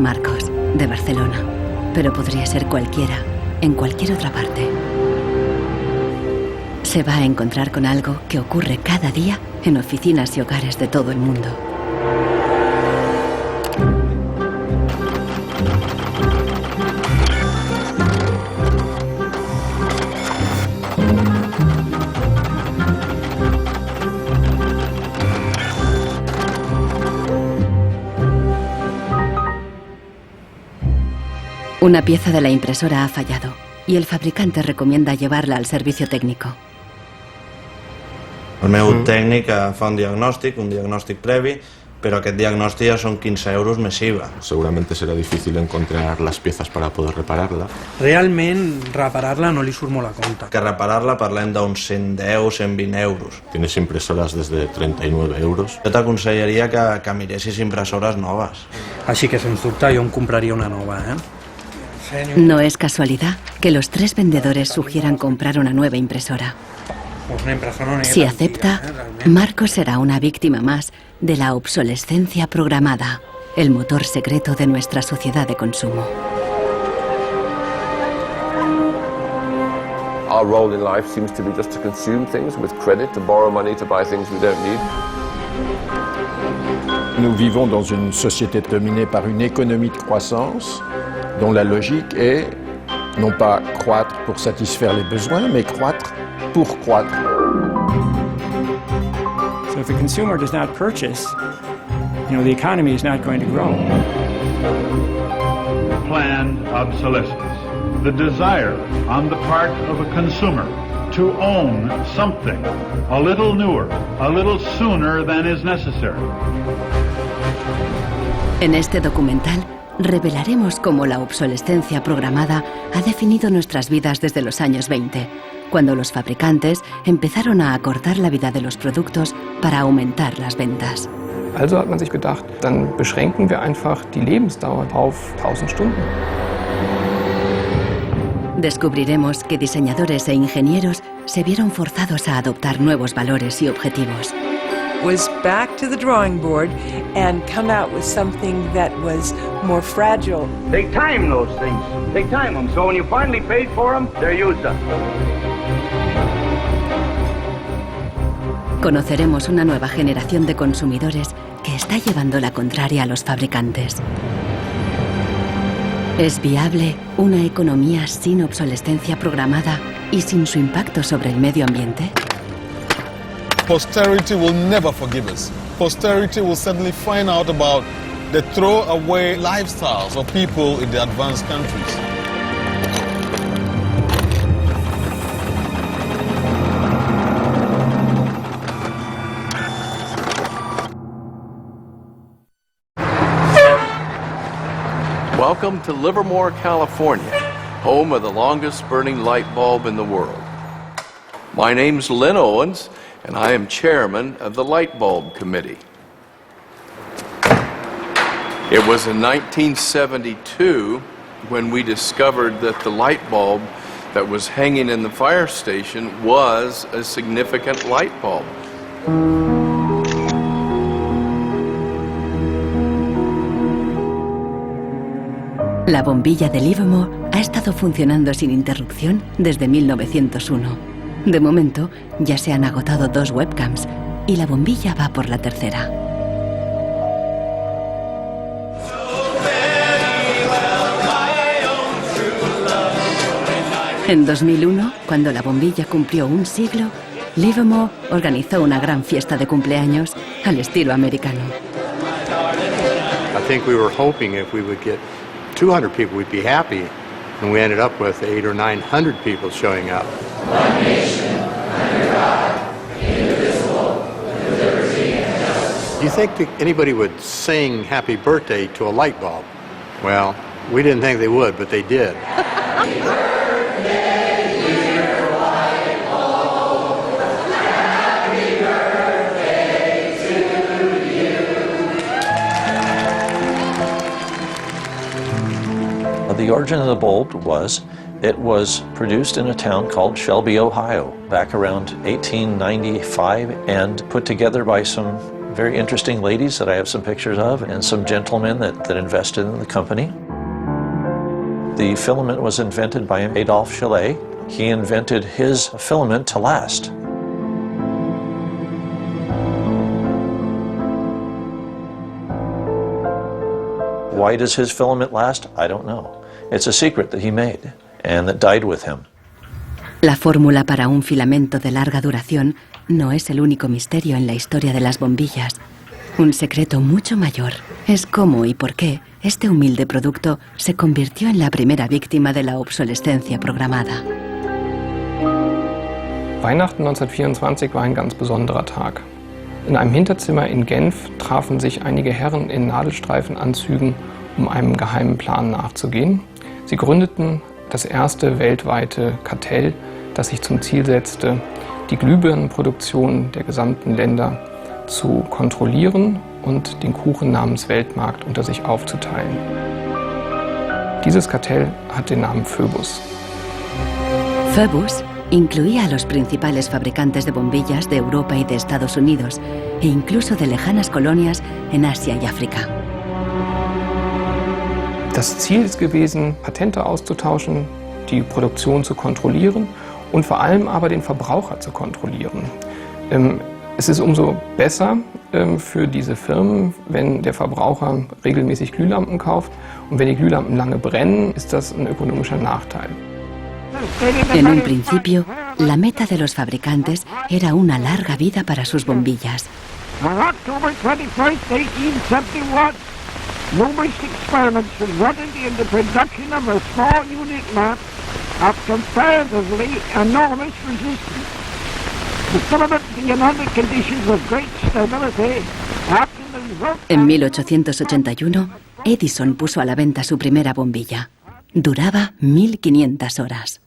Marcos, de Barcelona, pero podría ser cualquiera, en cualquier otra parte. Se va a encontrar con algo que ocurre cada día en oficinas y hogares de todo el mundo. Una pieza de la impresora ha fallado y el fabricante recomienda llevarla al servicio técnico. El meu tècnic fa un diagnòstic previ, pero aquest diagnòstic ya son 15 euros més IVA. Seguramente será difícil encontrar las piezas para poder repararla. Realment, reparar-la no li surt molt a compte. Que reparar-la parlem d'uns 110, 120 euros. Tienes impresoras desde 39 euros. Jo t'aconsellaria que miressis impressores noves. Així que, sens dubte, jo em compraria una nova, No es casualidad que los tres vendedores sugieran comprar una nueva impresora. Si acepta, Marcos será una víctima más de la obsolescencia programada, el motor secreto de nuestra sociedad de consumo. Our role in life seems to be just to consume things with credit, to borrow money to buy things we don't need. Nous vivons dans une société dominée par une économie de croissance dont la logique est non pas croître pour satisfaire les besoins, mais croître pour croître. So if the consumer does not purchase, the economy is not going to grow. Planned obsolescence. The desire on the part of a consumer to own something a little newer, a little sooner than is necessary. En este documental revelaremos cómo la obsolescencia programada ha definido nuestras vidas desde los años 20, cuando los fabricantes empezaron a acortar la vida de los productos para aumentar las ventas. Also hat man sich gedacht, dann beschränken wir einfach die Lebensdauer auf 1000 Stunden. Descubriremos que diseñadores e ingenieros se vieron forzados a adoptar nuevos valores y objetivos. Was back to the drawing board and come out with something that was more fragile. They time those things. They time them, so when you finally paid for them, they're used up. Conoceremos una nueva generación de consumidores que está llevando la contraria a los fabricantes. ¿Es viable una economía sin obsolescencia programada y sin su impacto sobre el medio ambiente? Posterity will never forgive us. Posterity will suddenly find out about the throwaway lifestyles of people in the advanced countries. Welcome to Livermore, California, home of the longest burning light bulb in the world. My name's Lynn Owens, and I am chairman of the Light Bulb Committee. It was in 1972 when we discovered that the light bulb that was hanging in the fire station was a significant light bulb. La bombilla de Livermore ha estado funcionando sin interrupción desde 1901. De momento, ya se han agotado 2 webcams y la bombilla va por la tercera. En 2001, cuando la bombilla cumplió un siglo, Livermore organizó una gran fiesta de cumpleaños al estilo americano. I think we were hoping if we would get 200 people, we'd be happy, and we ended up with 800 or 900 people showing up. One nation, under God, indivisible, with liberty and justice. Do you think that anybody would sing happy birthday to a light bulb? Well, we didn't think they would, but they did. The origin of the bulb it was produced in a town called Shelby, Ohio, back around 1895, and put together by some very interesting ladies that I have some pictures of, and some gentlemen that invested in the company. The filament was invented by Adolphe Chaillet. He invented his filament to last. Why does his filament last? I don't know. It's a secret that he made and that died with him. La fórmula para un filamento de larga duración no es el único misterio en la historia de las bombillas. Un secreto mucho mayor es cómo y por qué este humilde producto se convirtió en la primera víctima de la obsolescencia programada. Weihnachten 1924 war ein ganz besonderer Tag. In einem Hinterzimmer in Genf trafen sich einige Herren in Nadelstreifenanzügen, um einem geheimen Plan nachzugehen. Sie gründeten das erste weltweite Kartell, das sich zum Ziel setzte, die Glühbirnenproduktion der gesamten Länder zu kontrollieren und den Kuchen namens Weltmarkt unter sich aufzuteilen. Dieses Kartell hat den Namen Phoebus. Phoebus incluía a los principales fabricantes de bombillas de Europa y de Estados Unidos, e incluso de lejanas colonias en Asia y África. Das Ziel ist gewesen, Patente auszutauschen, die Produktion zu kontrollieren und vor allem aber den Verbraucher zu kontrollieren. Es ist umso besser für diese Firmen, wenn der Verbraucher regelmäßig Glühlampen kauft, und wenn die Glühlampen lange brennen, ist das ein ökonomischer Nachteil. En un principio, la meta de los fabricantes era una larga vida para sus bombillas. On October 21st, 1871, numerous experiments resulted in the production of a small unit lamp of comparatively enormous resistance. The filament being under conditions of great stability after the result. En 1881, Edison puso a la venta su primera bombilla. Duraba 1500 horas.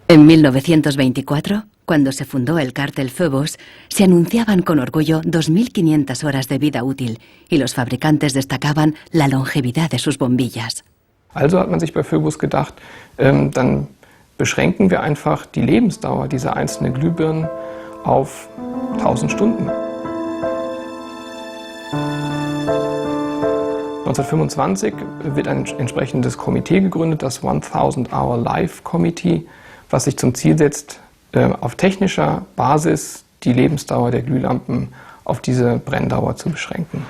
En 1924, cuando se fundó el cártel Phoebus, se anunciaban con orgullo 2500 horas de vida útil y los fabricantes destacaban la longevidad de sus bombillas. Also hat man sich bei Phoebus gedacht, dann beschränken wir einfach die Lebensdauer dieser einzelnen Glühbirnen auf 1000 Stunden. 1925 wird ein entsprechendes Komitee gegründet, das 1000-Hour Life Committee, was sich zum Ziel setzt, auf technischer Basis die Lebensdauer der Glühlampen auf diese Brenndauer zu beschränken.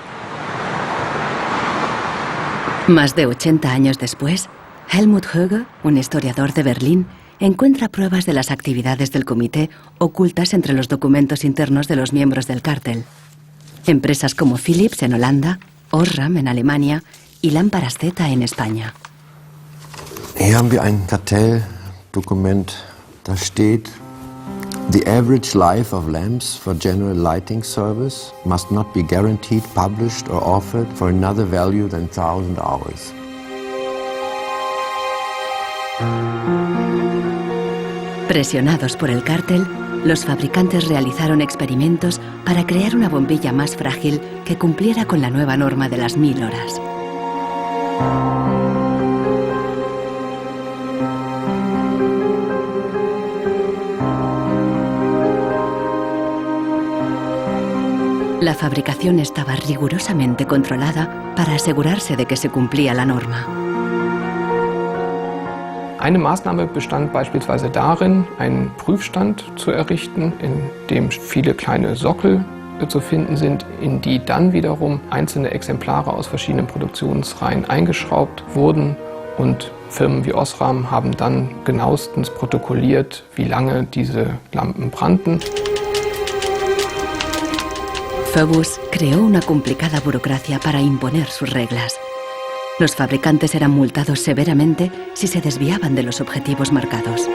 Más de 80 años después, Helmut Höge, un historiador de Berlín, encuentra pruebas de las actividades del comité ocultas entre los documentos internos de los miembros del cártel. Empresas como Philips en Holanda, Osram en Alemania y Lámparas Z en España. Hier haben wir ein Kartelldokument, da steht: The average life of lamps for general lighting service must not be guaranteed, published or offered for another value than 1000 hours. Presionados por el cártel, los fabricantes realizaron experimentos para crear una bombilla más frágil que cumpliera con la nueva norma de las 1000 horas. La fabricación estaba rigurosamente controlada para asegurarse de que se cumplía la norma. Eine Maßnahme bestand beispielsweise darin, einen Prüfstand zu errichten, in dem viele kleine Sockel zu finden sind, in die dann wiederum einzelne Exemplare aus verschiedenen Produktionsreihen eingeschraubt wurden, und Firmen wie Osram haben dann genauestens protokolliert, wie lange diese Lampen brannten. Phoebus creó una complicada burocracia para imponer sus reglas. Los fabricantes eran multados severamente si se desviaban de los objetivos marcados.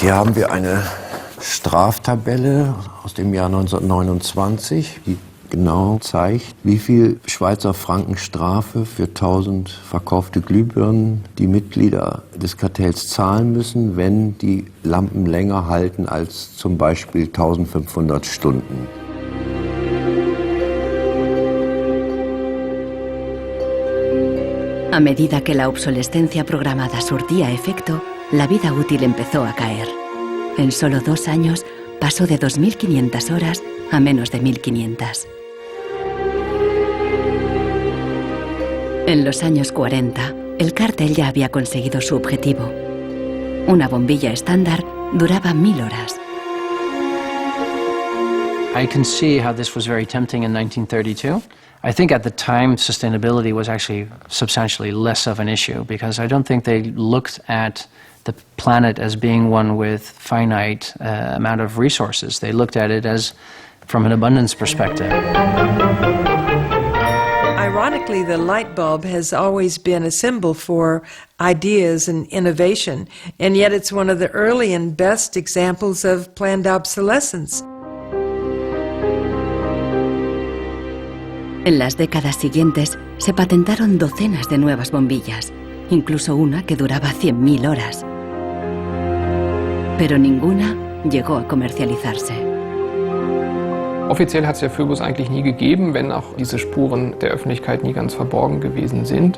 Hier haben wir eine Straftabelle aus dem Jahr 1929, die genau zeigt, wie viel Schweizer Franken Strafe für 1000 verkaufte Glühbirnen die Mitglieder des Kartells zahlen müssen, wenn die Lampen länger halten als zum Beispiel 1500 Stunden. A medida que la obsolescencia programada surtía efecto, la vida útil empezó a caer. En solo 2 años pasó de 2.500 horas a menos de 1.500. En los años 40, el cártel ya había conseguido su objetivo. Una bombilla estándar duraba 1.000 horas. I can see how this was very tempting in 1932. I think at the time sustainability was actually substantially less of an issue because I don't think they looked at the planet as being one with finite amount of resources. They looked at it as from an abundance perspective. Ironically, the light bulb has always been a symbol for ideas and innovation, and yet it's one of the early and best examples of planned obsolescence. En las décadas siguientes se patentaron docenas de nuevas bombillas, incluso una que duraba 100.000 horas. Pero ninguna llegó a comercializarse. Offiziell hat es ja Phoebus eigentlich nie gegeben, wenn auch diese Spuren der Öffentlichkeit nie ganz verborgen gewesen sind.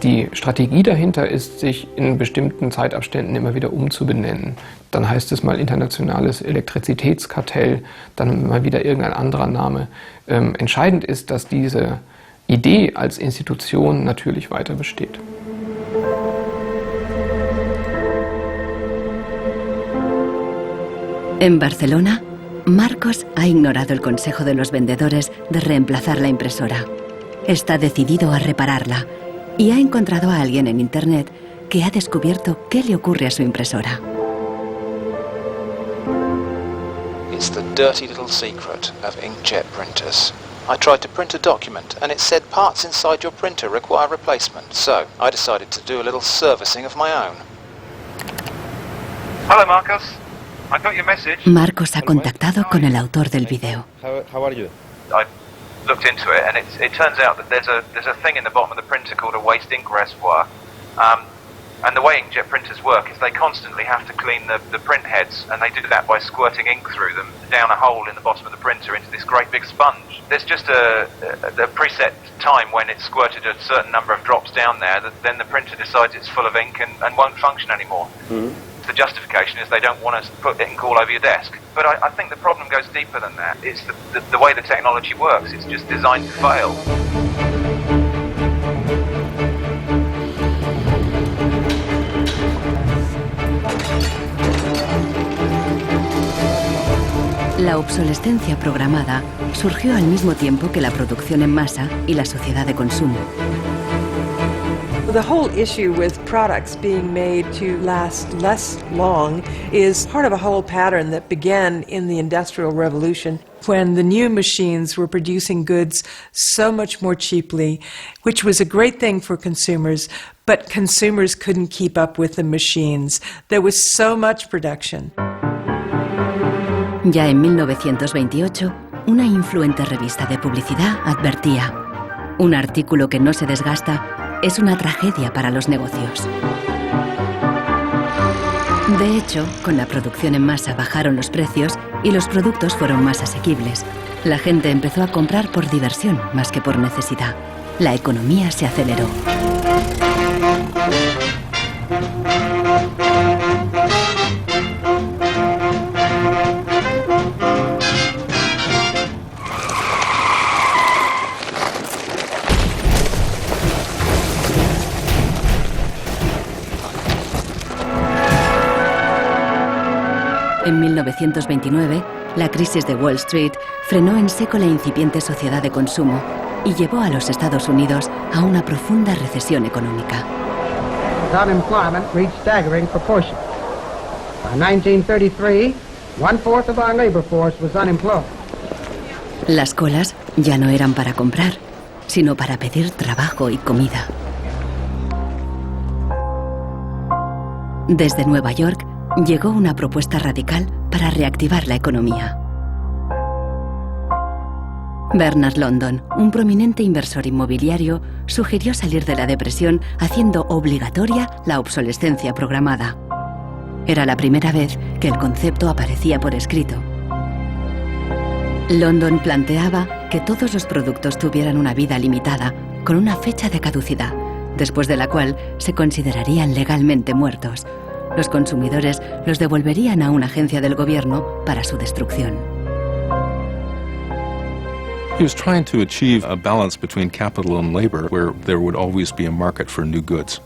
Die Strategie dahinter ist, sich in bestimmten Zeitabständen immer wieder umzubenennen. Dann heißt es mal internationales Elektrizitätskartell, dann mal wieder irgendein anderer Name. Entscheidend ist, dass diese Idee als Institution natürlich weiter besteht. En Barcelona, Marcos ha ignorado el consejo de los vendedores de reemplazar la impresora. Está decidido a repararla y ha encontrado a alguien en Internet que ha descubierto qué le ocurre a su impresora. It's the dirty little secret of inkjet printers. I tried to print a document and it said parts inside your printer require replacement, so I decided to do a little servicing of my own. Hello, Marcos. I got your message. Marcos ha contactado con el autor del video. How are you? I looked into it, and it turns out that there's a thing in the bottom of the printer called a waste ink reservoir. And the way inkjet printers work is they constantly have to clean the print heads, and they do that by squirting ink through them down a hole in the bottom of the printer into this great big sponge. There's just a preset time when it's squirted a certain number of drops down there that then the printer decides it's full of ink and won't function anymore. Mm-hmm. The justification is they don't want to put ink all over your desk. But I think the problem goes deeper than that. It's the way the technology works. It's just designed to fail. La obsolescencia programada surgió al mismo tiempo que la producción en masa y la sociedad de consumo. The whole issue with products being made to last less long is part of a whole pattern that began in the Industrial Revolution when the new machines were producing goods so much more cheaply, which was a great thing for consumers, but consumers couldn't keep up with the machines. There was so much production. Ya en 1928, una influente revista de publicidad advertía: un artículo que no se desgasta es una tragedia para los negocios. De hecho, con la producción en masa bajaron los precios y los productos fueron más asequibles. La gente empezó a comprar por diversión más que por necesidad. La economía se aceleró. En 1929, la crisis de Wall Street frenó en seco la incipiente sociedad de consumo y llevó a los Estados Unidos a una profunda recesión económica. Unemployment reached staggering proportions. By 1933, 1/4 of our labor force was unemployed. Las colas ya no eran para comprar, sino para pedir trabajo y comida. Desde Nueva York llegó una propuesta radical para reactivar la economía. Bernard London, un prominente inversor inmobiliario, sugirió salir de la depresión haciendo obligatoria la obsolescencia programada. Era la primera vez que el concepto aparecía por escrito. London planteaba que todos los productos tuvieran una vida limitada, con una fecha de caducidad, después de la cual se considerarían legalmente muertos. Los consumidores los devolverían a una agencia del gobierno para su destrucción. He was trying to achieve a balance between capital and labor where there would always be a market for new goods.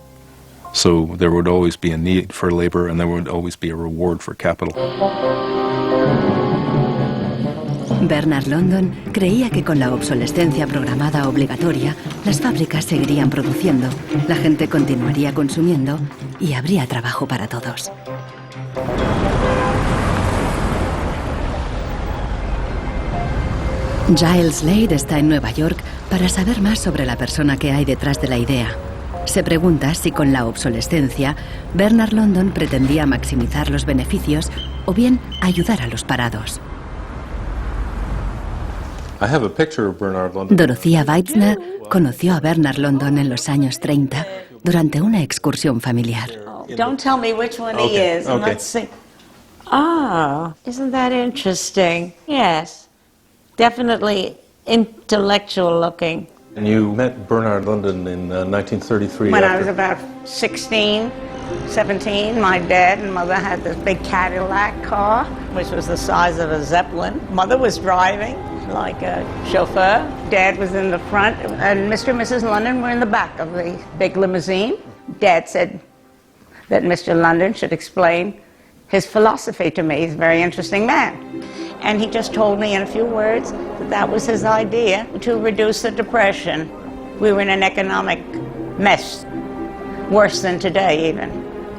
So there would always be a need for labor and there would always be a reward for capital. Bernard London creía que con la obsolescencia programada obligatoria, las fábricas seguirían produciendo, la gente continuaría consumiendo y habría trabajo para todos. Giles Slade está en Nueva York para saber más sobre la persona que hay detrás de la idea. Se pregunta si con la obsolescencia, Bernard London pretendía maximizar los beneficios o bien ayudar a los parados. Dorothea Weitzner conoció a Bernard London en los años 30 durante una excursión familiar. Don't tell me which one he is. And let's see. Ah, isn't that interesting? Yes. Definitely intellectual looking. And you met Bernard London in 1933. When I was about 16, 17, my dad and mother had this big Cadillac car, which was the size of a Zeppelin. Mother was driving like a chauffeur. Dad was in the front, and Mr. and Mrs. London were in the back of the big limousine. Dad said that Mr. London should explain his philosophy to me. He's a very interesting man. And he just told me in a few words that that was his idea to reduce the depression. We were in an economic mess, worse than today even.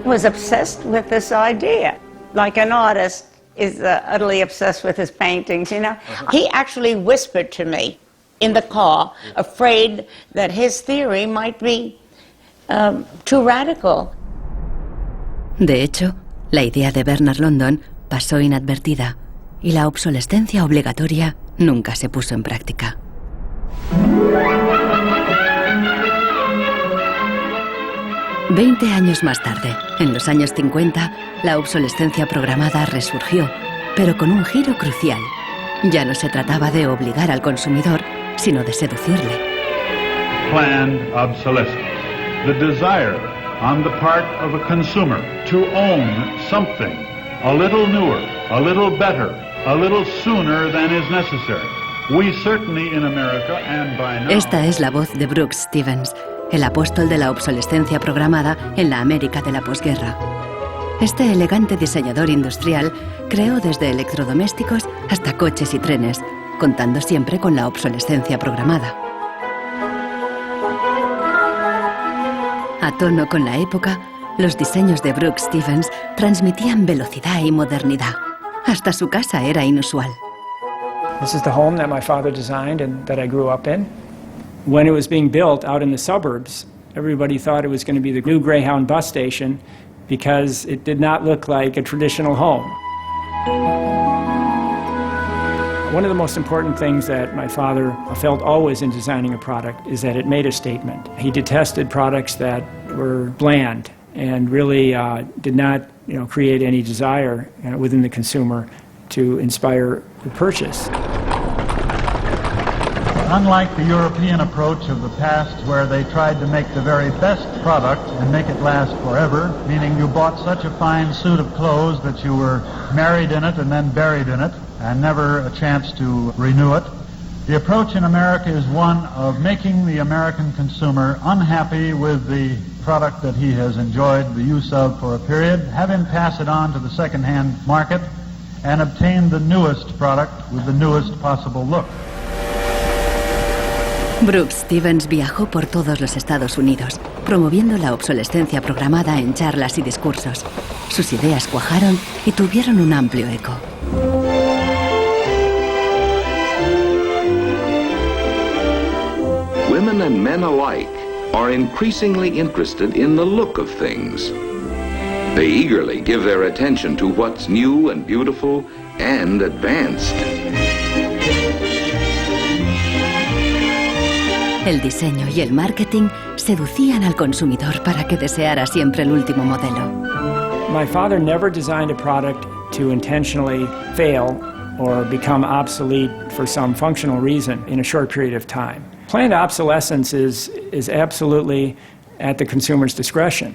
He was obsessed with this idea. Like an artist is utterly obsessed with his paintings, you know. He actually whispered to me in the car, afraid that his theory might be too radical. De hecho, la idea de Bernard London pasó inadvertida y la obsolescencia obligatoria nunca se puso en práctica. Veinte años más tarde, en los años 50, la obsolescencia programada resurgió, pero con un giro crucial. Ya no se trataba de obligar al consumidor, sino de seducirle. Planned obsolescence. The desire on the part of a consumer to own something a little newer, a little better, a little sooner than is necessary. We certainly in America and by now. Esta es la voz de Brooks Stevens, el apóstol de la obsolescencia programada en la América de la posguerra. Este elegante diseñador industrial creó desde electrodomésticos hasta coches y trenes, contando siempre con la obsolescencia programada. A tono con la época, los diseños de Brooks Stevens transmitían velocidad y modernidad. Hasta su casa era inusual. This is the home that my father designed and that I grew up in. When it was being built out in the suburbs, everybody thought it was going to be the new Greyhound bus station because it did not look like a traditional home. One of the most important things that my father felt always in designing a product is that it made a statement. He detested products that were bland and really did not, create any desire within the consumer to inspire the purchase. Unlike the European approach of the past where they tried to make the very best product and make it last forever, meaning you bought such a fine suit of clothes that you were married in it and then buried in it and never a chance to renew it, the approach in America is one of making the American consumer unhappy with the product that he has enjoyed the use of for a period, have him pass it on to the second-hand market, and obtain the newest product with the newest possible look. Brooks Stevens viajó por todos los Estados Unidos, promoviendo la obsolescencia programada en charlas y discursos. Sus ideas cuajaron y tuvieron un amplio eco. Women and men alike are increasingly interested in the look of things. They eagerly give their attention to what's new and beautiful and advanced. El diseño y el marketing seducían al consumidor para que deseara siempre el último modelo. My father never designed a product to intentionally fail or become obsolete for some functional reason in a short period of time. Planned obsolescence is absolutely at the consumer's discretion.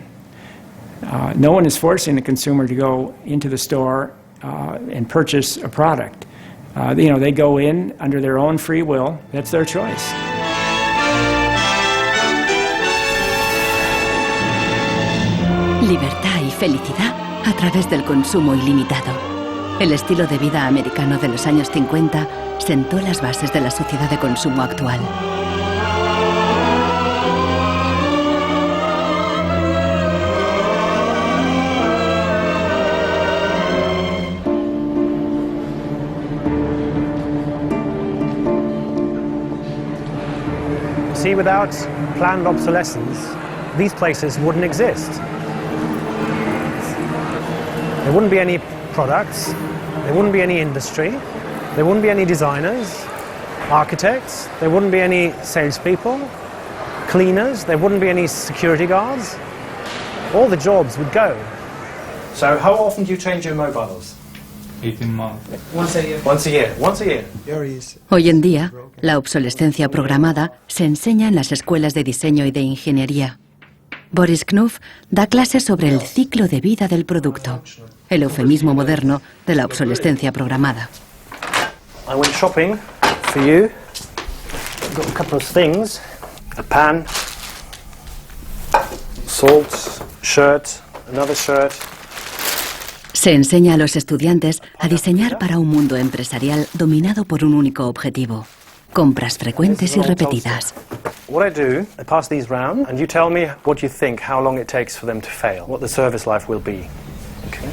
No one is forcing the consumer to go into the store and purchase a product. They go in under their own free will. That's their choice. Libertad y felicidad a través del consumo ilimitado. El estilo de vida americano de los años 50 sentó las bases de la sociedad de consumo actual. See, without planned obsolescence, these places wouldn't exist. There wouldn't be any products, there wouldn't be any industry, there wouldn't be any designers, architects, there wouldn't be any salespeople, cleaners, there wouldn't be any security guards. All the jobs would go. So how often do you change your mobiles? 18 months. Once a year. Once a year. Once a year. Hoy en día, la obsolescencia programada se enseña en las escuelas de diseño y de ingeniería. Boris Knuth da clases sobre el ciclo de vida del producto, el eufemismo moderno de la obsolescencia programada. I went shopping for you. Got a couple of things. A pan, salt, shirt, another shirt. Se enseña a los estudiantes a diseñar para un mundo empresarial dominado por un único objetivo: compras frecuentes y repetidas. What I do, I pass these round, and you tell me what you think, how long it takes for them to fail, what the service life will be. Okay.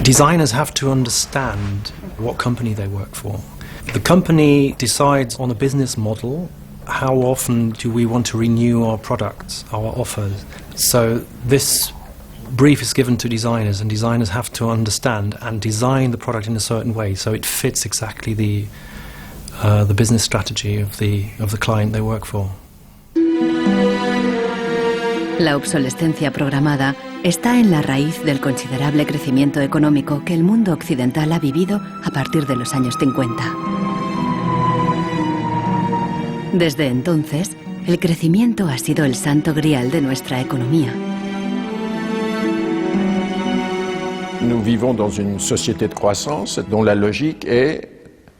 Designers have to understand what company they work for. The company decides on a business model. How often do we want to renew our products, our offers? So this brief is given to designers, and designers have to understand and design the product in a certain way so it fits exactly the business strategy of the client they work for. La obsolescencia programada está en la raíz del considerable crecimiento económico que el mundo occidental ha vivido a partir de los años 50. Desde entonces, el crecimiento ha sido el santo grial de nuestra economía. Nous vivons dans une société de croissance dont la logique est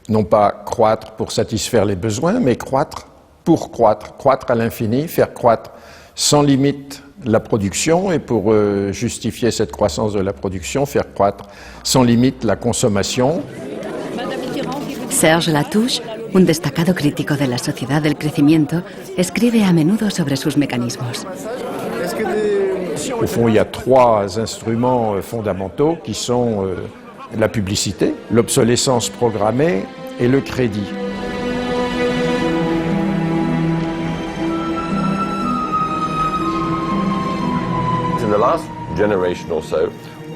non pas croître pour satisfaire les besoins, mais croître pour croître, croître à l'infini, faire croître sans limite la production et pour justifier cette croissance de la production, faire croître sans limite la consommation. Serge Latouche, un destacado crítico de la sociedad del crecimiento, escribe a menudo sobre sus mecanismos. Au fond, il y a trois instruments fondamentaux qui sont la publicité, l'obsolescence programmée et le crédit. In the last generation or so,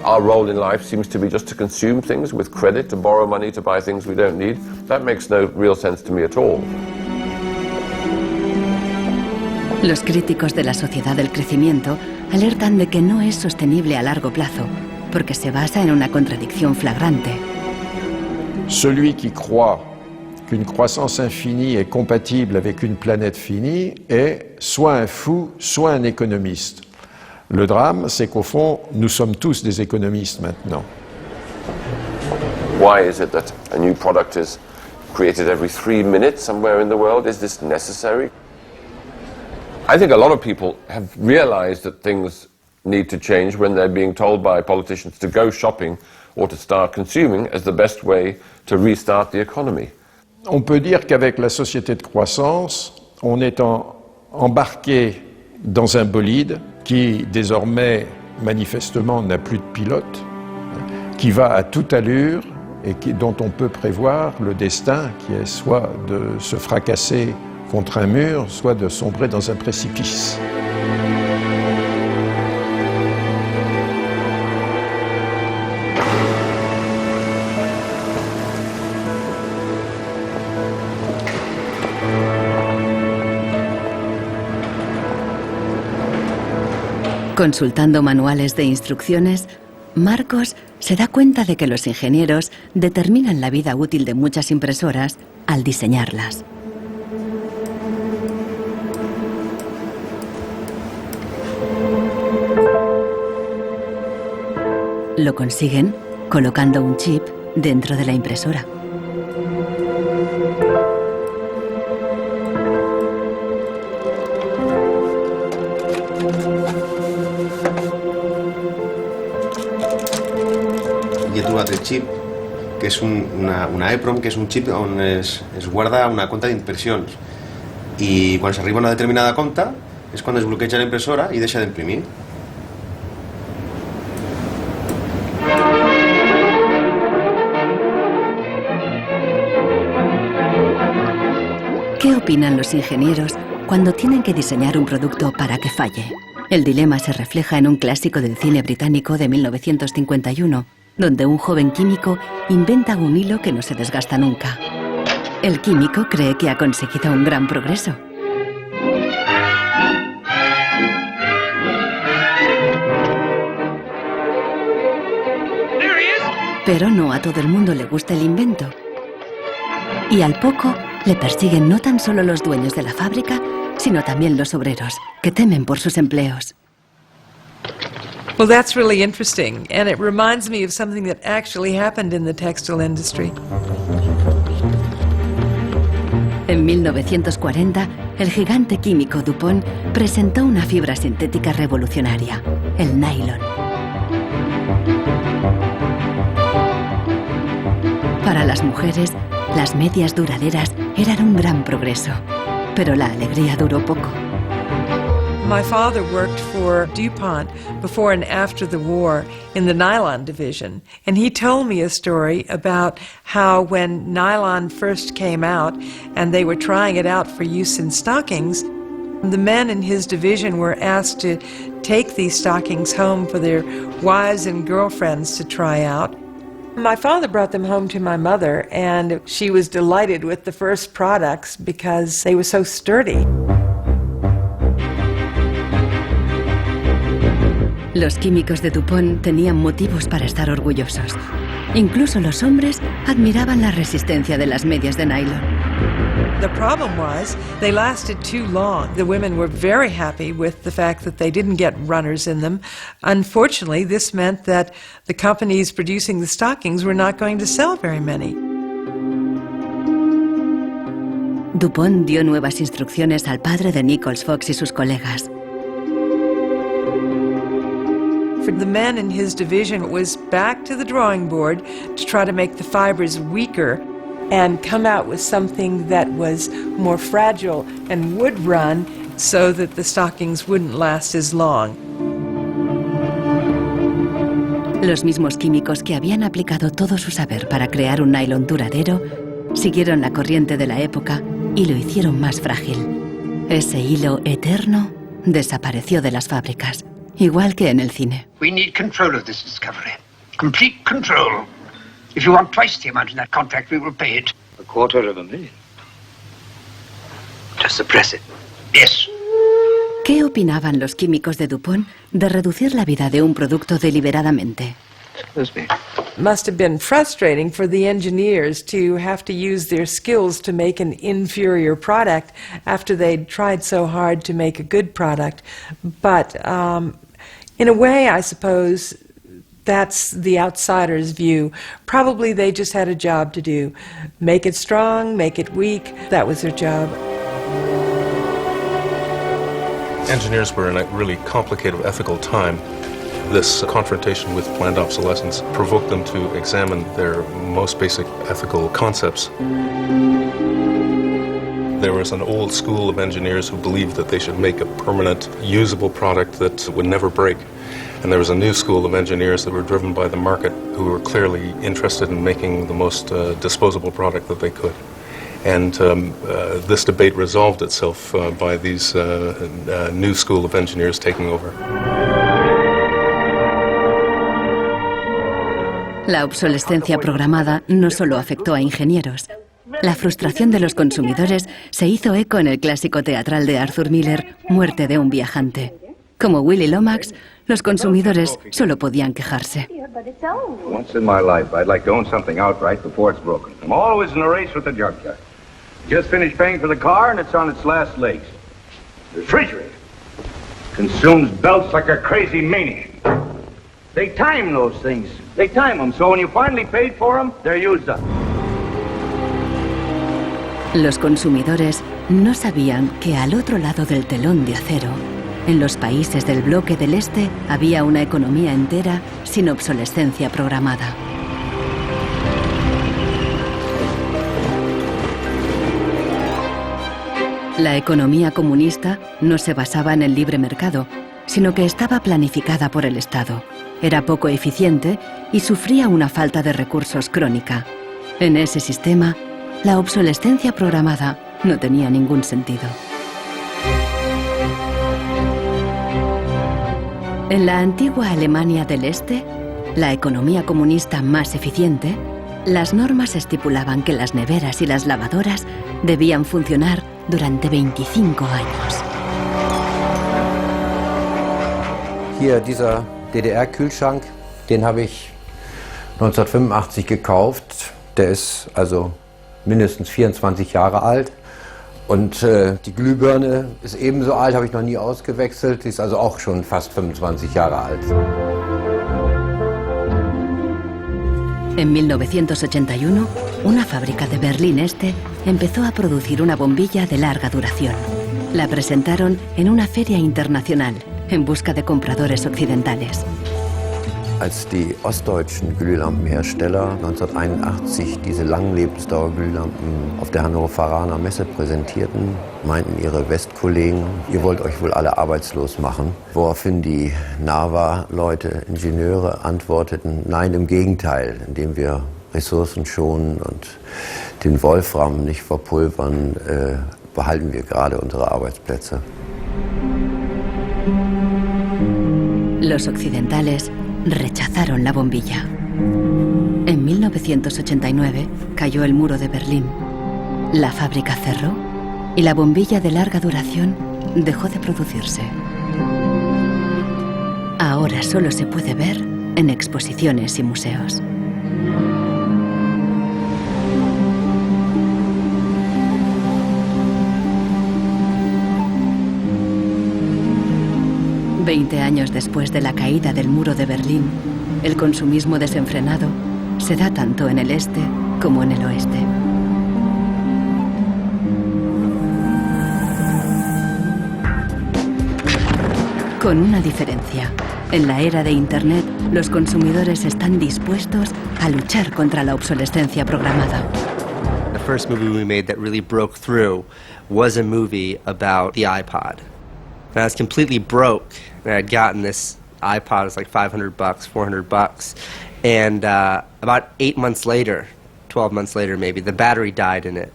our role in life seems to be just to consume things with credit, to borrow money to buy things we don't need. That makes no real sense to me at all. Los críticos de la sociedad del crecimiento alertan de que no es sostenible a largo plazo, porque se basa en una contradicción flagrante. Celui qui croit qu'une croissance infinie est compatible avec une planète finie est soit un fou, soit un économiste. Le drame, c'est qu'au fond, nous sommes tous des économistes maintenant. Why is it that a new product is created every 3 minutes somewhere in the world? Is this necessary? I think a lot of people have realized that things need to change when they're being told by politicians to go shopping or to start consuming as the best way to restart the economy. On peut dire qu'avec la société de croissance, on est embarqué dans un bolide qui désormais manifestement n'a plus de pilote, qui va à toute allure et dont on peut prévoir le destin qui est soit de se fracasser contre un mur, soit de sombrer dans un précipice. Consultando manuales de instrucciones, Marcos se da cuenta de que los ingenieros determinan la vida útil de muchas impresoras al diseñarlas. Lo consiguen colocando un chip dentro de la impresora. Hi ha trobat el xip, que és una EEPROM, que és un xip on es guarda una compta d'impressions. I quan s'arriba a una determinada compta és quan es bloqueja la impressora i deixa d'imprimir. ¿Qué opinan los ingenieros cuando tienen que diseñar un producto para que falle? El dilema se refleja en un clásico del cine británico de 1951, donde un joven químico inventa un hilo que no se desgasta nunca. El químico cree que ha conseguido un gran progreso. Pero no a todo el mundo le gusta el invento. Y al poco le persiguen no tan solo los dueños de la fábrica, sino también los obreros, que temen por sus empleos. Well, that's really interesting, and it reminds me of something that actually happened in the textile industry. En 1940, el gigante químico DuPont presentó una fibra sintética revolucionaria, el nylon. Para las mujeres, las medias duraderas eran un gran progreso, pero la alegría duró poco. My father worked for DuPont before and after the war in the nylon division, and he told me a story about how when nylon first came out and they were trying it out for use in stockings, the men in his division were asked to take these stockings home for their wives and girlfriends to try out. My father brought them home to my mother, and she was delighted with the first products because they were so sturdy. Los químicos de DuPont tenían motivos para estar orgullosos. Incluso los hombres admiraban la resistencia de las medias de nylon. The problem was they lasted too long. The women were very happy with the fact that they didn't get runners in them. Unfortunately, this meant that the companies producing the stockings were not going to sell very many. DuPont dio nuevas instrucciones al padre de Nichols Fox y sus colegas. For the men in his division, it was back to the drawing board to try to make the fibers weaker and come out with something that was more fragile and would run so that the stockings wouldn't last as long. Los mismos químicos que habían aplicado todo su saber para crear un nylon duradero siguieron la corriente de la época y lo hicieron más frágil. Ese hilo eterno desapareció de las fábricas, igual que en el cine. We need control of this discovery. Complete control. If you want twice the amount in that contract, we will pay it. $250,000. To suppress it. Yes. ¿Qué opinaban los químicos de DuPont de reducir la vida de un producto deliberadamente? Must have been frustrating for the engineers to have to use their skills to make an inferior product after they'd tried so hard to make a good product. But in a way, I suppose that's the outsider's view. Probably they just had a job to do. Make it strong, make it weak. That was their job. Engineers were in a really complicated ethical time. This confrontation with planned obsolescence provoked them to examine their most basic ethical concepts. There was an old school of engineers who believed that they should make a permanent, usable product that would never break. And there was a new school of engineers that were driven by the market who were clearly interested in making the most disposable product that they could. And this debate resolved itself by these new school of engineers taking over. La obsolescencia programada no solo afectó a ingenieros. La frustración de los consumidores se hizo eco en el clásico teatral de Arthur Miller, Muerte de un viajante. Como Willy Lomax, los consumidores solo podían quejarse. Once in my life, I'd like to own something outright before it's broken. I'm always in a race with the junkyard. Just finished paying for the car and it's on its last legs. The refrigerator consumes belts like a crazy maniac. They time those things. They time them, so when you finally paid for them, they're used up. Los consumidores no sabían que al otro lado del telón de acero, en los países del bloque del Este, había una economía entera sin obsolescencia programada. La economía comunista no se basaba en el libre mercado, sino que estaba planificada por el Estado. Era poco eficiente y sufría una falta de recursos crónica. En ese sistema, la obsolescencia programada no tenía ningún sentido. En la antigua Alemania del Este, la economía comunista más eficiente, las normas estipulaban que las neveras y las lavadoras debían funcionar durante 25 años. Hier dieser DDR-Kühlschrank, den habe ich 1985 gekauft. Der ist also mindestens 24 Jahre alt. Und die Glühbirne ist ebenso alt, habe ich noch nie ausgewechselt. Die ist also auch schon fast 25 Jahre alt. En 1981, una fábrica de Berlín Este empezó a producir una bombilla de larga duración. La presentaron en una feria internacional en busca de compradores occidentales. Als die ostdeutschen Glühlampenhersteller 1981 diese Langlebensdauerglühlampen auf der Hannoveraner Messe präsentierten, meinten ihre Westkollegen, ihr wollt euch wohl alle arbeitslos machen. Woraufhin die NAVA-Leute, Ingenieure, antworteten, nein, im Gegenteil, indem wir Ressourcen schonen und den Wolfram nicht verpulvern, behalten wir gerade unsere Arbeitsplätze. Los occidentales rechazaron la bombilla. En 1989 cayó el muro de Berlín. La fábrica cerró y la bombilla de larga duración dejó de producirse. Ahora solo se puede ver en exposiciones y museos. Veinte años después de la caída del muro de Berlín, el consumismo desenfrenado se da tanto en el este como en el oeste. Con una diferencia. En la era de Internet, los consumidores están dispuestos a luchar contra la obsolescencia programada. The first movie we made that really broke through was a movie about the iPod. And I was completely broke. And I had gotten this iPod, it was like $500, $400. And about 8 months later, 12 months later maybe, the battery died in it.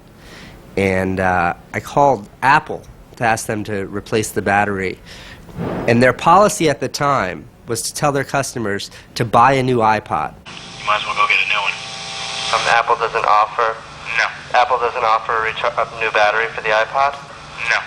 And I called Apple to ask them to replace the battery. And their policy at the time was to tell their customers to buy a new iPod. You might as well go get a new one. Apple doesn't offer? No. Apple doesn't offer a new battery for the iPod? No.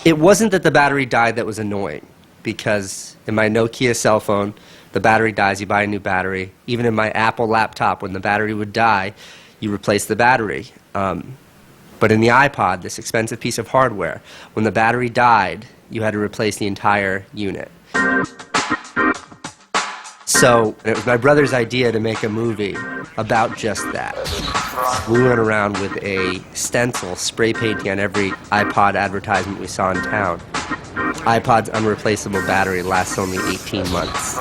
It wasn't that the battery died that was annoying, because in my Nokia cell phone, the battery dies, you buy a new battery. Even in my Apple laptop, when the battery would die, you replace the battery. But in the iPod, this expensive piece of hardware, when the battery died, you had to replace the entire unit. So it was my brother's idea to make a movie about just that. We went around with a stencil, spray painting on every iPod advertisement we saw in town. iPod's unreplaceable battery lasts only 18 months.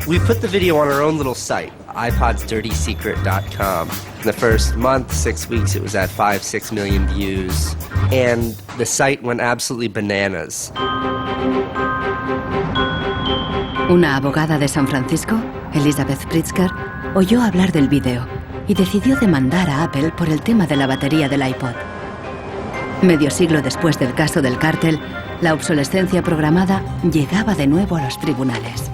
We put the video on our own little site, iPodsDirtySecret.com. In the first month, 6 weeks, it was at 5-6 million views. And the site went absolutely bananas. Una abogada de San Francisco, Elizabeth Pritzker, oyó hablar del vídeo y decidió demandar a Apple por el tema de la batería del iPod. Medio siglo después del caso del cártel, la obsolescencia programada llegaba de nuevo a los tribunales.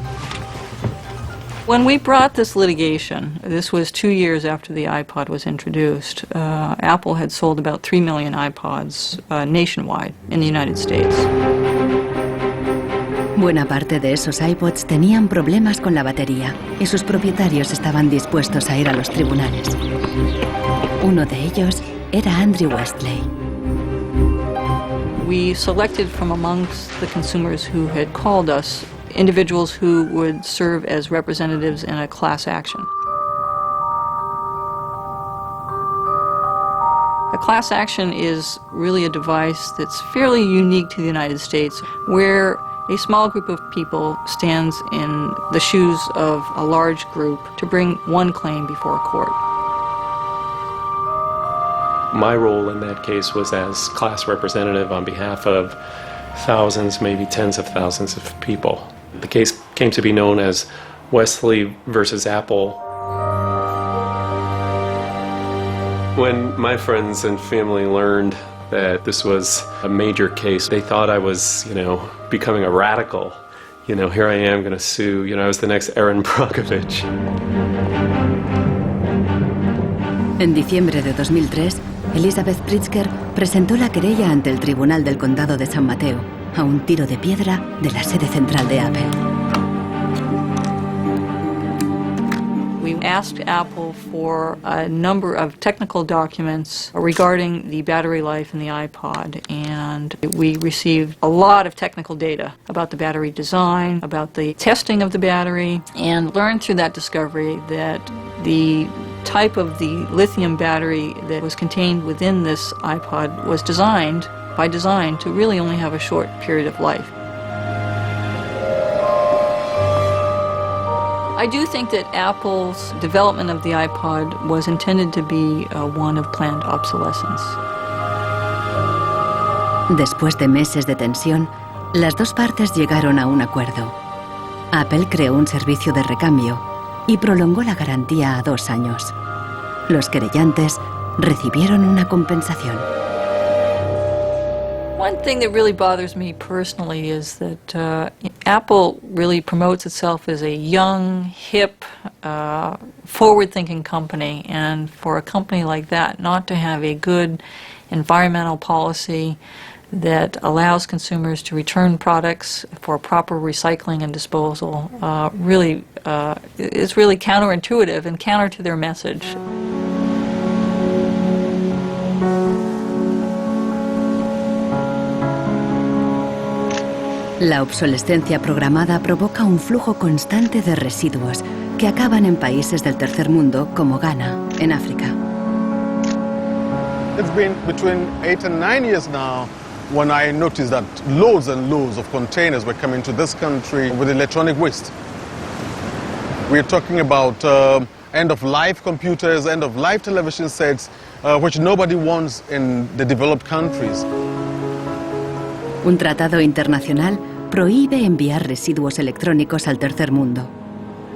When we brought this litigation, this was 2 years after the iPod was introduced, Apple had sold about 3 million iPods nationwide in the United States. Buena parte de esos iPods tenían problemas con la batería y sus propietarios estaban dispuestos a ir a los tribunales. Uno de ellos era Andrew Westley. We selected from amongst the consumers who had called us individuals who would serve as representatives in a class action. A class action is really a device that's fairly unique to the United States, where a small group of people stands in the shoes of a large group to bring one claim before a court. My role in that case was as class representative on behalf of thousands, maybe tens of thousands of people. The case came to be known as Wesley versus Apple. When my friends and family learned that this was a major case, they thought I was, becoming a radical. Here I am going to sue, I was the next Erin Brockovich. En diciembre de 2003, Elizabeth Pritzker presentó la querella ante el Tribunal del Condado de San Mateo, a un tiro de piedra de la sede central de Apple. We asked Apple for a number of technical documents regarding the battery life in the iPod, and we received a lot of technical data about the battery design, about the testing of the battery, and learned through that discovery that the type of the lithium battery that was contained within this iPod was designed, by design, to really only have a short period of life. I do think that Apple's development of the iPod was intended to be one of planned obsolescence. Después de meses de tensión, las dos partes llegaron a un acuerdo. Apple creó un servicio de recambio y prolongó la garantía a 2 años. Los querellantes recibieron una compensación. One thing that really bothers me personally is that Apple really promotes itself as a young, hip, forward-thinking company, and for a company like that not to have a good environmental policy that allows consumers to return products for proper recycling and disposal really is really counterintuitive and counter to their message. La obsolescencia programada provoca un flujo constante de residuos que acaban en países del tercer mundo como Ghana, en África. It's been between 8 and 9 years now when I noticed that loads and loads of containers were coming to this country with electronic waste. We're talking about end-of-life computers, end-of-life television sets, which nobody wants in the developed countries. Un tratado internacional prohíbe enviar residuos electrónicos al tercer mundo.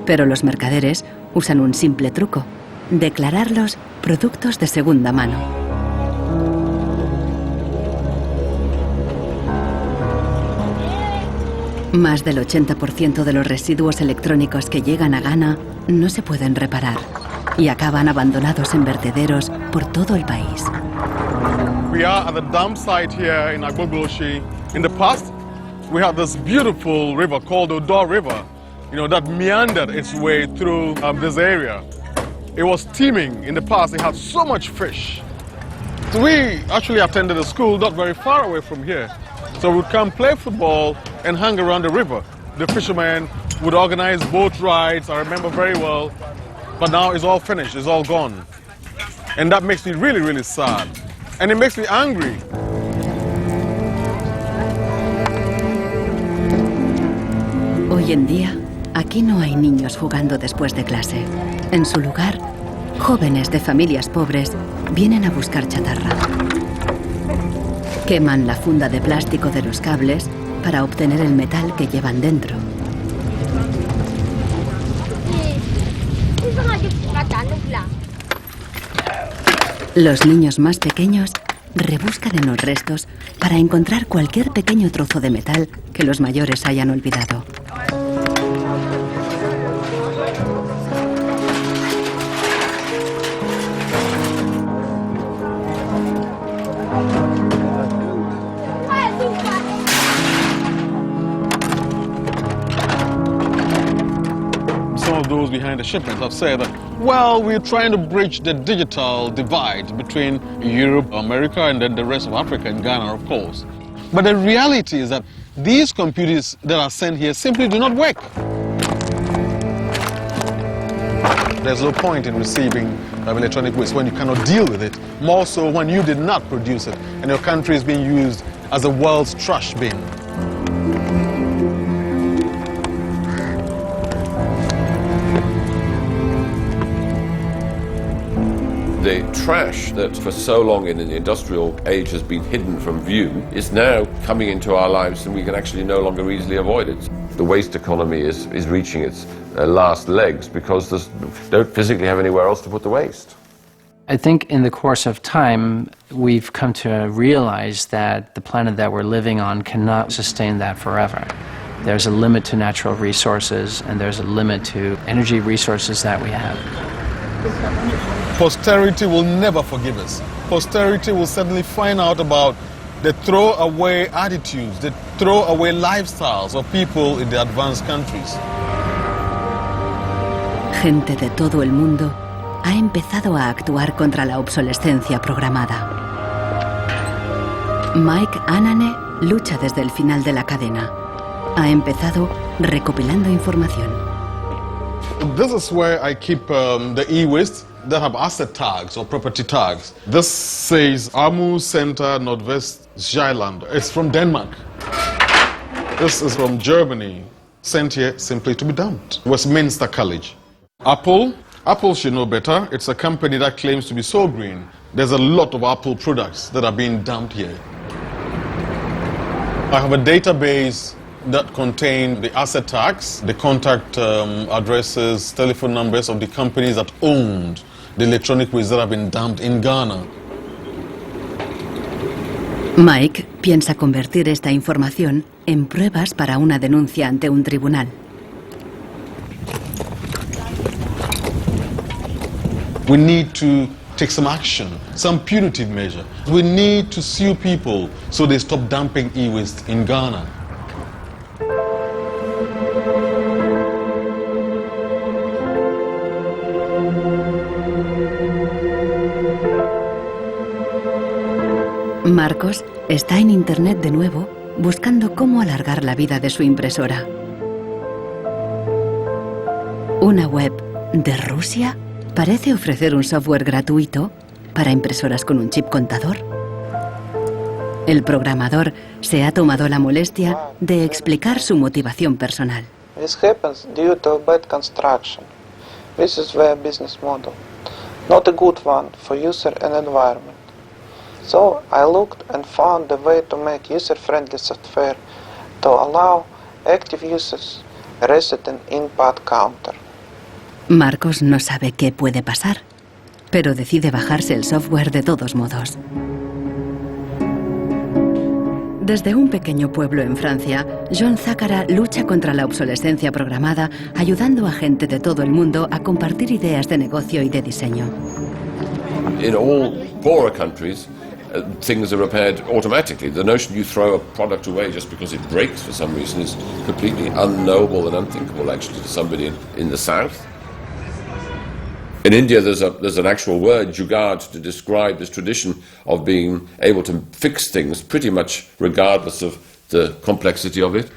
Pero los mercaderes usan un simple truco: declararlos productos de segunda mano. Más del 80% de los residuos electrónicos que llegan a Ghana no se pueden reparar y acaban abandonados en vertederos por todo el país. We are at the dump site here in Agbogboshi. In the past, we had this beautiful river called Odor River, that meandered its way through this area. It was teeming in the past. It had so much fish. So we actually attended a school not very far away from here. So we'd come play football and hang around the river. The fishermen would organize boat rides, I remember very well. But now it's all finished, it's all gone. And that makes me really, really sad. And it makes me angry. Hoy en día, aquí no hay niños jugando después de clase. En su lugar, jóvenes de familias pobres vienen a buscar chatarra. Queman la funda de plástico de los cables para obtener el metal que llevan dentro. Los niños más pequeños rebuscan en los restos para encontrar cualquier pequeño trozo de metal que los mayores hayan olvidado. Some of those behind the shipments have said that, well, we're trying to bridge the digital divide between Europe, America, and then the rest of Africa and Ghana, of course. But the reality is that these computers that are sent here simply do not work. There's no point in receiving electronic waste when you cannot deal with it, more so when you did not produce it and your country is being used as the world's trash bin. The trash that for so long in the industrial age has been hidden from view is now coming into our lives and we can actually no longer easily avoid it. The waste economy is reaching its last legs because they don't physically have anywhere else to put the waste. I think in the course of time, we've come to realize that the planet that we're living on cannot sustain that forever. There's a limit to natural resources and there's a limit to energy resources that we have. Posterity will never forgive us. Posterity will certainly find out about the throwaway attitudes, the throwaway lifestyles of people in the advanced countries. Gente de todo el mundo ha empezado a actuar contra la obsolescencia programada. Mike Anane lucha desde el final de la cadena. Ha empezado recopilando información. This is where I keep the e-waste that have asset tags or property tags. This says Amu Center Nordvest Zeeland. It's from Denmark. This is from Germany, sent here simply to be dumped. Westminster College. Apple should know better. It's a company that claims to be so green. There's a lot of Apple products that are being dumped here. I have a database that contain the asset tags, the contact addresses, telephone numbers of the companies that owned the electronic waste that have been dumped in Ghana. Mike piensa convertir esta información en pruebas para una denuncia ante un tribunal. We need to take some action, some punitive measure. We need to sue people so they stop dumping e-waste in Ghana. Marcos está en internet de nuevo buscando cómo alargar la vida de su impresora. Una web de Rusia parece ofrecer un software gratuito para impresoras con un chip contador. El programador se ha tomado la molestia de explicar su motivación personal. This happens due to bad construction. This is their business model, not a good one for user and environment. So I looked and found a way to make user-friendly software to allow active users reset an input counter. Marcos no sabe qué puede pasar, pero decide bajarse el software de todos modos. Desde un pequeño pueblo en Francia, John Zacara lucha contra la obsolescencia programada, ayudando a gente de todo el mundo a compartir ideas de negocio y de diseño. In all poorer countries, things are repaired automatically. The notion you throw a product away just because it breaks for some reason is completely unknowable and unthinkable, actually, to somebody in the south. In India, there's an actual word, jugaad, to describe this tradition of being able to fix things pretty much regardless of the complexity of it.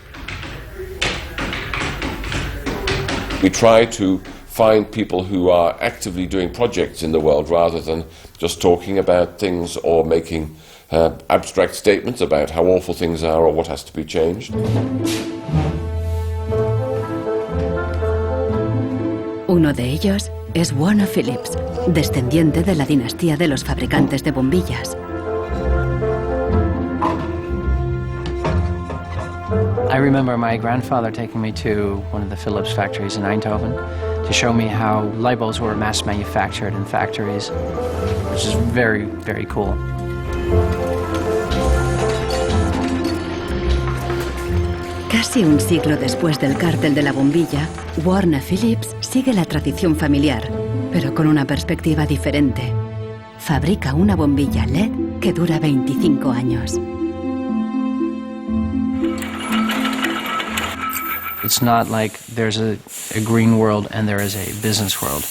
We try to find people who are actively doing projects in the world rather than just talking about things or making abstract statements about how awful things are or what has to be changed. Uno de ellos es Warner Phillips, descendiente de la dinastía de los fabricantes de bombillas. I remember my grandfather taking me to one of the Philips factories in Eindhoven to show me how light bulbs were mass manufactured in factories, which is very, very cool. Casi un siglo después del cártel de la bombilla, Warner Phillips sigue la tradición familiar, pero con una perspectiva diferente. Fabrica una bombilla LED que dura 25 años. It's not like there's a green world and there is a business world.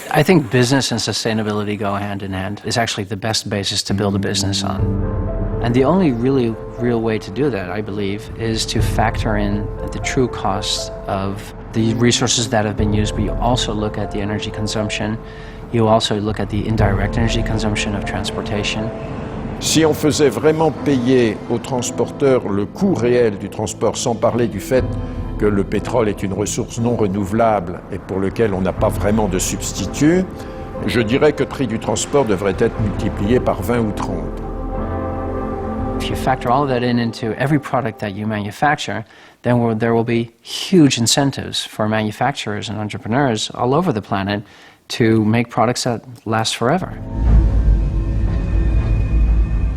I think business and sustainability go hand in hand. It's actually the best basis to build a business on. And the only really real way to do that, I believe, is to factor in the true costs of the resources that have been used, but you also look at the energy consumption, you also look at the indirect energy consumption of transportation. Si on faisait vraiment payer aux transporteurs le coût réel du transport, sans parler du fait que le pétrole est une ressource non renouvelable et pour lequel on n'a pas vraiment de substitut, je dirais que le prix du transport devrait être multiplié par 20 ou 30. If you factor all of that into every product that you manufacture, then there will be huge incentives for manufacturers and entrepreneurs all over the planet to make products that last forever.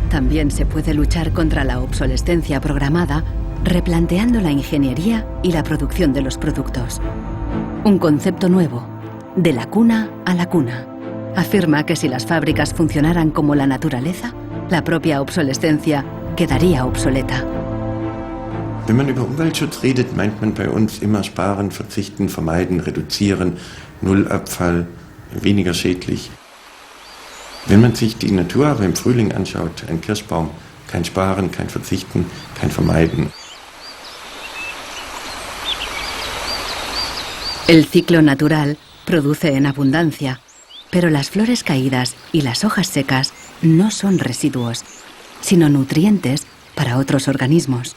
También se puede luchar contra la obsolescencia programada replanteando la ingeniería y la producción de los productos. Un concepto nuevo, de la cuna a la cuna. Afirma que si las fábricas funcionaran como la naturaleza, la propia obsolescencia quedaría obsoleta. Wenn man über Umweltschutz redet, meint man bei uns immer sparen, verzichten, vermeiden, reduzieren, Nullabfall, weniger schädlich. Wenn man sich die Natur aber im Frühling anschaut, ein Kirschbaum, kein Sparen, kein Verzichten, kein Vermeiden. El ciclo natural produce en abundancia, pero las flores caídas y las hojas secas no son residuos, sino nutrientes para otros organismos.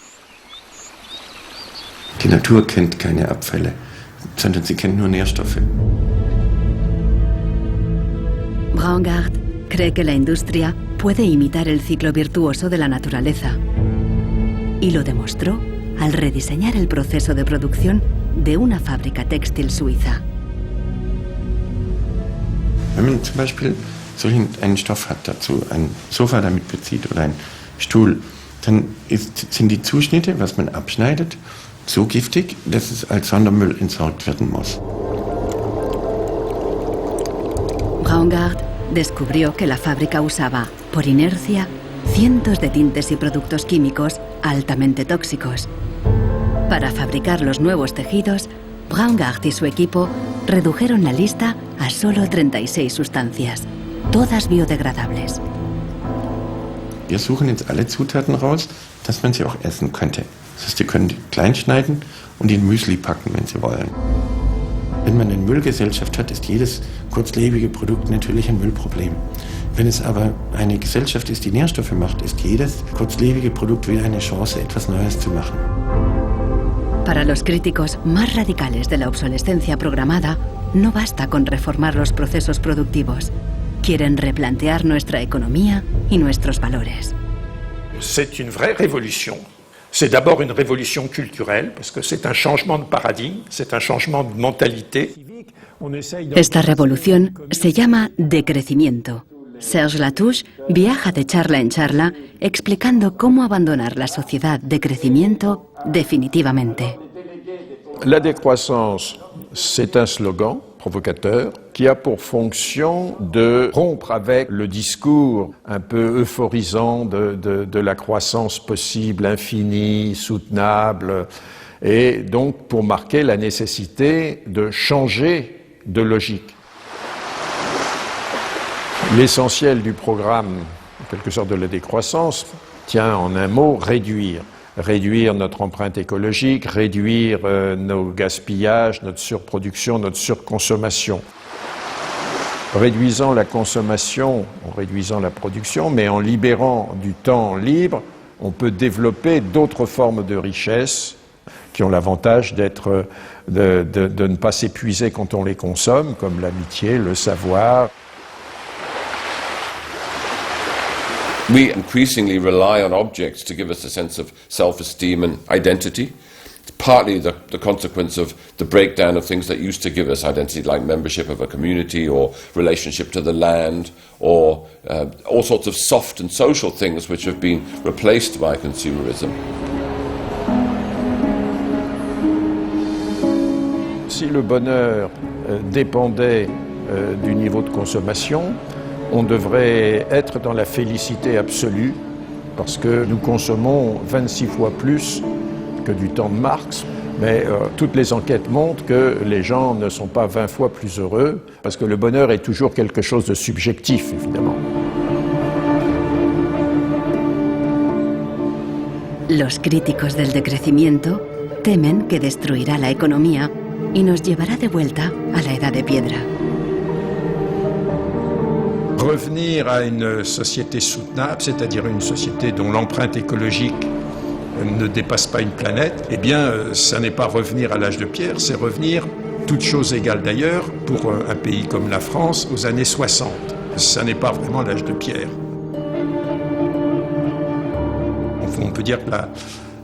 Die Natur kennt keine Abfälle, sondern sie kennt nur Nährstoffe. Braungart cree que la industria puede imitar el ciclo virtuoso de la naturaleza. Y lo demostró al rediseñar el proceso de producción de una fábrica textil suiza. Wenn man zum Beispiel einen Stoff hat, dazu ein Sofa damit bezieht oder einen Stuhl, dann sind die Zuschnitte, was man abschneidet, so giftig, dass es als Sondermüll entsorgt werden muss. Braungart descubrió que la fábrica usaba, por inercia, cientos de tintes y productos químicos altamente tóxicos. Para fabricar los nuevos tejidos, Braungart y su equipo redujeron la lista a solo 36 sustancias, todas biodegradables. Wir suchen jetzt alle Zutaten raus, dass man sie auch essen könnte. Das heißt, Sie können die klein schneiden und in Müsli packen, wenn Sie wollen. Wenn man eine Müllgesellschaft hat, ist jedes kurzlebige Produkt natürlich ein Müllproblem. Wenn es aber eine Gesellschaft ist, die Nährstoffe macht, ist jedes kurzlebige Produkt wieder eine Chance, etwas Neues zu machen. Para los críticos más radicales de la obsolescencia programada, no basta con reformar los procesos productivos. Quieren replantear nuestra economía y nuestros valores. C'est une vraie révolution. C'est d'abord une révolution culturelle, parce que c'est un changement de paradigme, c'est un changement de mentalité. Esta revolución se llama decrecimiento. Serge Latouche viaja de charla en charla explicando cómo abandonar la sociedad de crecimiento definitivamente. La décroissance, c'est un slogan provocateur qui a pour fonction de rompre avec le discours un peu euphorisant de la croissance possible, infinie, soutenable, et donc pour marquer la nécessité de changer de logique. L'essentiel du programme, en quelque sorte de la décroissance, tient en un mot réduire. Réduire notre empreinte écologique, réduire nos gaspillages, notre surproduction, notre surconsommation. Réduisant la consommation, en réduisant la production, mais en libérant du temps libre, on peut développer d'autres formes de richesse qui ont l'avantage de ne pas s'épuiser quand on les consomme, comme l'amitié, le savoir. We increasingly rely on objects to give us a sense of self-esteem and identity. It's partly the consequence of the breakdown of things that used to give us identity, like membership of a community or relationship to the land, or all sorts of soft and social things which have been replaced by consumerism. Si le bonheur dépendait du niveau de consommation, on devrait être dans la félicité absolue, parce que nous consommons 26 fois plus que du temps de Marx, mais toutes les enquêtes montrent que les gens ne sont pas 20 fois plus heureux, parce que le bonheur est toujours quelque chose de subjectif, évidemment. Los críticos del decrecimiento temen que destruirá la economía y nos llevará de vuelta a la edad de piedra. Revenir à une société soutenable, c'est-à-dire une société dont l'empreinte écologique ne dépasse pas une planète, eh bien, ça n'est pas revenir à l'âge de pierre, c'est revenir, toutes choses égales d'ailleurs, pour un pays comme la France, aux années 60. Ça n'est pas vraiment l'âge de pierre. On peut dire que la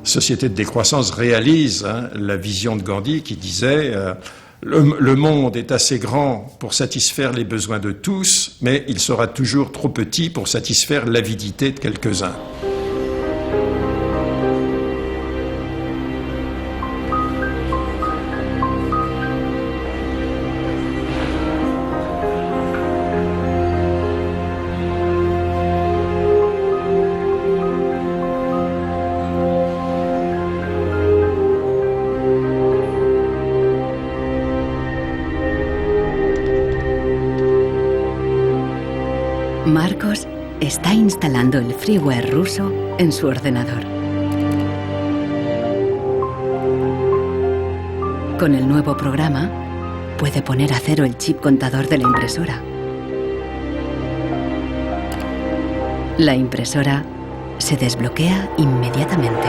société de décroissance réalise la vision de Gandhi qui disait le monde est assez grand pour satisfaire les besoins de tous, mais il sera toujours trop petit pour satisfaire l'avidité de quelques-uns. Marcos está instalando el freeware ruso en su ordenador. Con el nuevo programa, puede poner a cero el chip contador de la impresora. La impresora se desbloquea inmediatamente.